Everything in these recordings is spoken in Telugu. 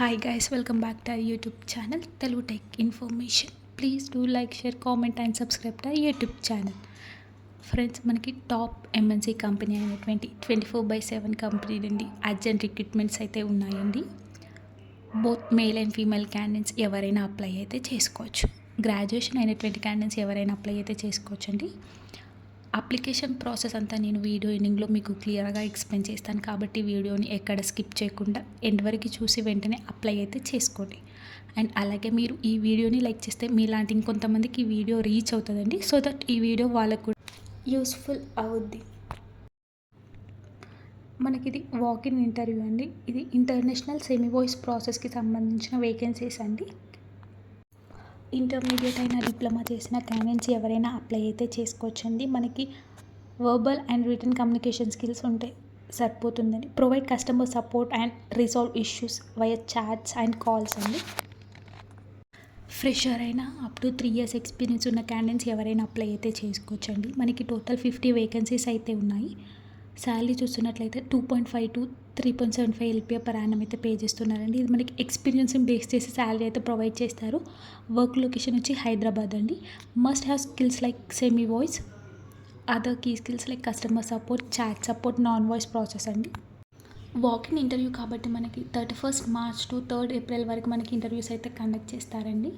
Hi guys, welcome back to our YouTube channel Telugu Tech Information. Please do like, share, comment and subscribe to our YouTube channel. Friends, మనకి టాప్ ఎంఎన్సీ కంపెనీ అయినటువంటి 24/7 కంపెనీ నుండి అర్జెంట్ రిక్రూట్మెంట్స్ అయితే ఉన్నాయండి. Both male and female candidates ఎవరైనా అప్లై అయితే చేసుకోవచ్చు. గ్రాడ్యుయేషన్ అయినటువంటి క్యాండిడేట్స్ ఎవరైనా అప్లై అయితే చేసుకోవచ్చు అండి. అప్లికేషన్ ప్రాసెస్ అంతా నేను వీడియో ఎండింగ్లో మీకు క్లియర్గా ఎక్స్ప్లెయిన్ చేస్తాను, కాబట్టి వీడియోని ఎక్కడ స్కిప్ చేయకుండా ఎండ్ వరకు చూసి వెంటనే అప్లై అయితే చేసుకోండి. అండ్ అలాగే మీరు ఈ వీడియోని లైక్ చేస్తే మీలాంటి ఇంకొంతమందికి ఈ వీడియో రీచ్ అవుతుందండి, సో దట్ ఈ వీడియో వాళ్ళకు యూస్ఫుల్ అవుద్ది. మనకి ఇది వాకిన్ ఇంటర్వ్యూ అండి. ఇది ఇంటర్నేషనల్ సెమీ వాయిస్ ప్రాసెస్కి సంబంధించిన వేకెన్సీస్ అండి. ఇంటర్మీడియట్ అయినా డిప్లొమా చేసిన క్యాండిడేట్స్ ఎవరైనా అప్లై అయితే చేసుకోవచ్చండి. మనకి verbal and written communication skills ఉంటే సరిపోతుందండి. Provide customer support and resolve issues via chats and calls అండి. ఫ్రెషర్ అయినా అప్ టు 3 years ఎక్స్పీరియన్స్ ఉన్న క్యాండిడేట్స్ ఎవరైనా అప్లై అయితే చేసుకోవచ్చండి. మనకి టోటల్ 50 వేకెన్సీస్ అయితే ఉన్నాయి. శాలరీ చూస్తున్నట్లయితే 2.5 to 3.75 LPA per annum అయితే పే చేస్తున్నారండి. ఇది మనకి ఎక్స్పీరియన్స్ని బేస్ చేసి శాలరీ అయితే ప్రొవైడ్ చేస్తారు. వర్క్ లొకేషన్ వచ్చి హైదరాబాద్ అండి. Must have skills like semi voice, other key skills like customer support, chat support, non voice process అండి. వాకిన్ ఇంటర్వ్యూ కాబట్టి మనకి 31st March to 3rd April వరకు మనకి ఇంటర్వ్యూస్ అయితే కండక్ట్ చేస్తారండి.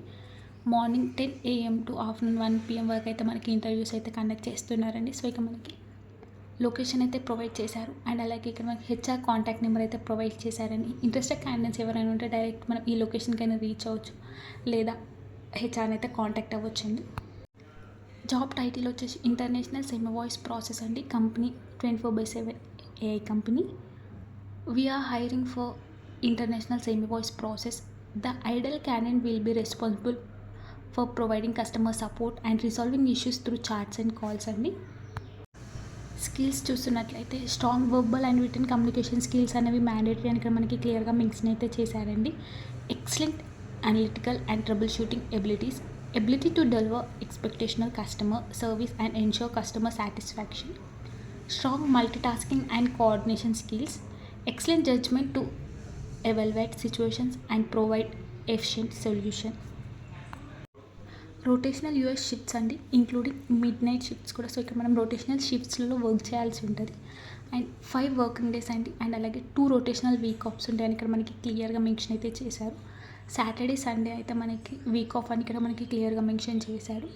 Morning 10 AM to afternoon 1 PM వరకు అయితే మనకి ఇంటర్వ్యూస్ అయితే కండక్ట్ చేస్తున్నారండి. సో ఇక మనకి లొకేషన్ అయితే ప్రొవైడ్ చేశారు. అండ్ అలాగే ఇక్కడ మనకి హెచ్ఆర్ కాంటాక్ట్ నెంబర్ అయితే ప్రొవైడ్ చేశారండి. ఇంట్రెస్టెడ్ క్యాండిడేట్స్ ఎవరైనా ఉంటే డైరెక్ట్ మనం ఈ లొకేషన్కైనా రీచ్ అవ్వచ్చు, లేదా హెచ్ఆర్ని అయితే కాంటాక్ట్ అవ్వచ్చండి. జాబ్ టైటిల్ వచ్చేసి ఇంటర్నేషనల్ సెమీ వాయిస్ ప్రాసెస్ అండి. Company 24/7 AI company. We're hiring for international semi voice process. The ideal candidate will be responsible for providing customer support and resolving issues through chats and calls అండి. స్కిల్స్ చూస్తున్నట్లయితే strong verbal and written communication skills అనేవి మ్యాండేటరీ అని ఇక్కడ మనకి క్లియర్గా మెన్షన్ అయితే చేశారండి. Excellent analytical and troubleshooting abilities, ability to deliver ఎక్స్పెక్టేషనల్ customer service and ensure customer satisfaction, strong multitasking and coordination skills, excellent judgement to evaluate situations and provide efficient solution. Rotational US shifts అండి, ఇంక్లూడింగ్ మిడ్ నైట్ షిఫ్ట్స్ కూడా. సో ఇక్కడ మనం రొటేషనల్ షిఫ్ట్స్లో వర్క్ చేయాల్సి ఉంటుంది. అండ్ 5 వర్కింగ్ డేస్ అండి. అండ్ అలాగే 2 రొటేషనల్ వీక్ ఆఫ్స్ ఉంటాయని ఇక్కడ మనకి క్లియర్గా మెన్షన్ అయితే చేశారు. సాటర్డే సండే అయితే మనకి వీక్ ఆఫ్ అని ఇక్కడ మనకి క్లియర్గా మెన్షన్ చేశారు.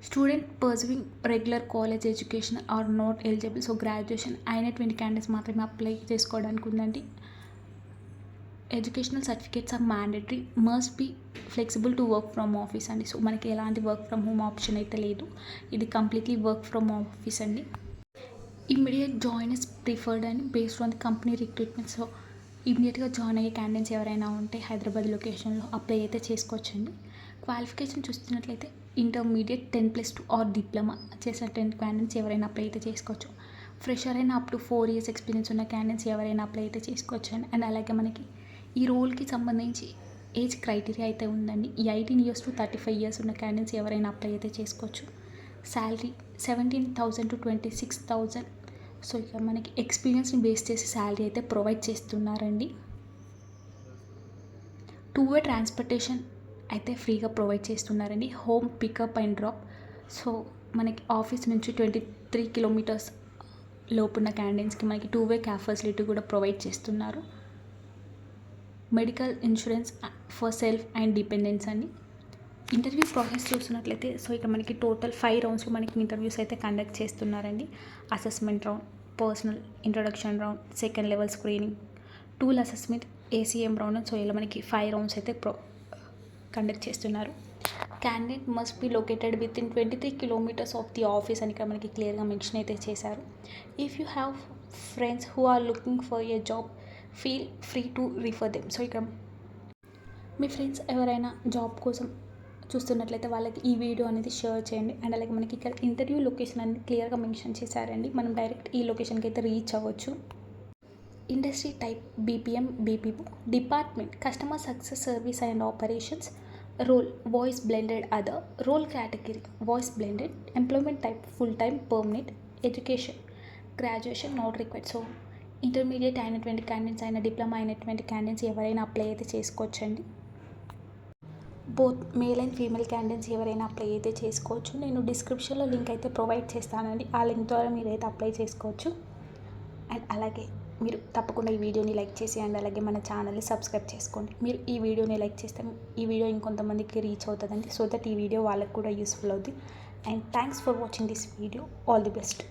Student pursuing regular college education are not eligible. So graduation అయినటువంటి క్యాండిడేట్స్ మాత్రమే అప్లై చేసుకోవడానికి ఉందండి. Educational certificates are mandatory, must be flexible to work from office అండి. సో మనకి ఎలాంటి వర్క్ ఫ్రమ్ హోమ్ ఆప్షన్ అయితే లేదు, ఇది కంప్లీట్లీ వర్క్ ఫ్రమ్ ఆఫీస్ అండి. ఇమ్మీడియట్ జాయిన్ ఇస్ ప్రిఫర్డ్ అని based on the company recruitment. So ఇమ్మీడియట్గా జాయిన్ అయ్యే క్యాండిడేట్స్ ఎవరైనా ఉంటే హైదరాబాద్ లొకేషన్లో అప్లై అయితే చేసుకోవచ్చండి. క్వాలిఫికేషన్ చూస్తున్నట్లయితే ఇంటర్మీడియట్ 10+2 ఆర్ డిప్లొమా చేసిన 10 క్యాండిడేట్స్ ఎవరైనా అప్లై అయితే చేసుకోవచ్చు. ఫ్రెషర్ అయినా అప్ టు 4 years ఎక్స్పీరియన్స్ ఉన్న క్యాండిడేట్స్ ఎవరైనా అప్లై అయితే చేసుకోవచ్చు అండి. అండ్ అలాగే మనకి ఈ రోల్కి సంబంధించి ఏజ్ క్రైటీరియా అయితే ఉందండి. 18 years to 35 years ఉన్న క్యాండిడేట్స్ ఎవరైనా అప్లై అయితే చేసుకోవచ్చు. Salary 17,000 to 26,000. సో ఇక మనకి ఎక్స్పీరియన్స్ని బేస్ చేసి శాలరీ అయితే ప్రొవైడ్ చేస్తున్నారండి. 2-way ట్రాన్స్పోర్టేషన్ అయితే ఫ్రీగా ప్రొవైడ్ చేస్తున్నారండి. Home pickup and drop. So మనకి ఆఫీస్ నుంచి 23 kilometers లోపున్న క్యాండిడేట్స్కి మనకి 2-way క్యాబ్ ఫెసిలిటీ కూడా ప్రొవైడ్ చేస్తున్నారు. Medical insurance for self and dependence అని. ఇంటర్వ్యూ ప్రాసెస్ చూస్తున్నట్లయితే సో ఇక్కడ మనకి టోటల్ 5 roundsలో మనకి ఇంటర్వ్యూస్ అయితే కండక్ట్ చేస్తున్నారండి. Assessment round, personal introduction round, second level screening, tool assessment, ACM round. So ఇలా మనకి 5 rounds అయితే కండక్ట్ చేస్తున్నారు. Candidate must be located within 23 kilometers of the office అని ఇక్కడ మనకి క్లియర్గా మెన్షన్ అయితే చేశారు. If you have friends who are looking for a job, feel free to refer them. So ఇక్కడ మీ ఫ్రెండ్స్ ఎవరైనా జాబ్ కోసం చూస్తున్నట్లయితే వాళ్ళకి ఈ వీడియో అనేది షేర్ చేయండి. అండ్ అలాగే మనకి ఇక్కడ ఇంటర్వ్యూ లొకేషన్ అనేది క్లియర్గా మెన్షన్ చేశారండి. మనం డైరెక్ట్ ఈ లొకేషన్కి అయితే రీచ్ అవ్వచ్చు. Industry type BPM BPO, department customer success service and operations, role voice blended other, role category voice blended, employment type full time permanent, education graduation not required. So intermediate అయినటువంటి క్యాండిడేట్స్ అయినా డిప్లొమా అయినటువంటి క్యాండిడేట్స్ ఎవరైనా అప్లై అయితే చేసుకోవచ్చండి. Both male and female candidates ఎవరైనా అప్లై అయితే చేసుకోవచ్చు. నేను డిస్క్రిప్షన్లో లింక్ అయితే ప్రొవైడ్ చేస్తానండి. ఆ లింక్ ద్వారా మీరైతే అప్లై చేసుకోవచ్చు. అండ్ అలాగే మీరు తప్పకుండా ఈ వీడియోని లైక్ చేసి అండ్ అలాగే మన ఛానల్ని సబ్స్క్రైబ్ చేసుకోండి. మీరు ఈ వీడియోని లైక్ చేస్తే ఈ వీడియో ఇంకొంతమందికి రీచ్ అవుతుందండి. సో దట్ ఈ వీడియో వాళ్ళకి కూడా యూస్ఫుల్ అవుతుంది. And thanks for watching this video. All the best.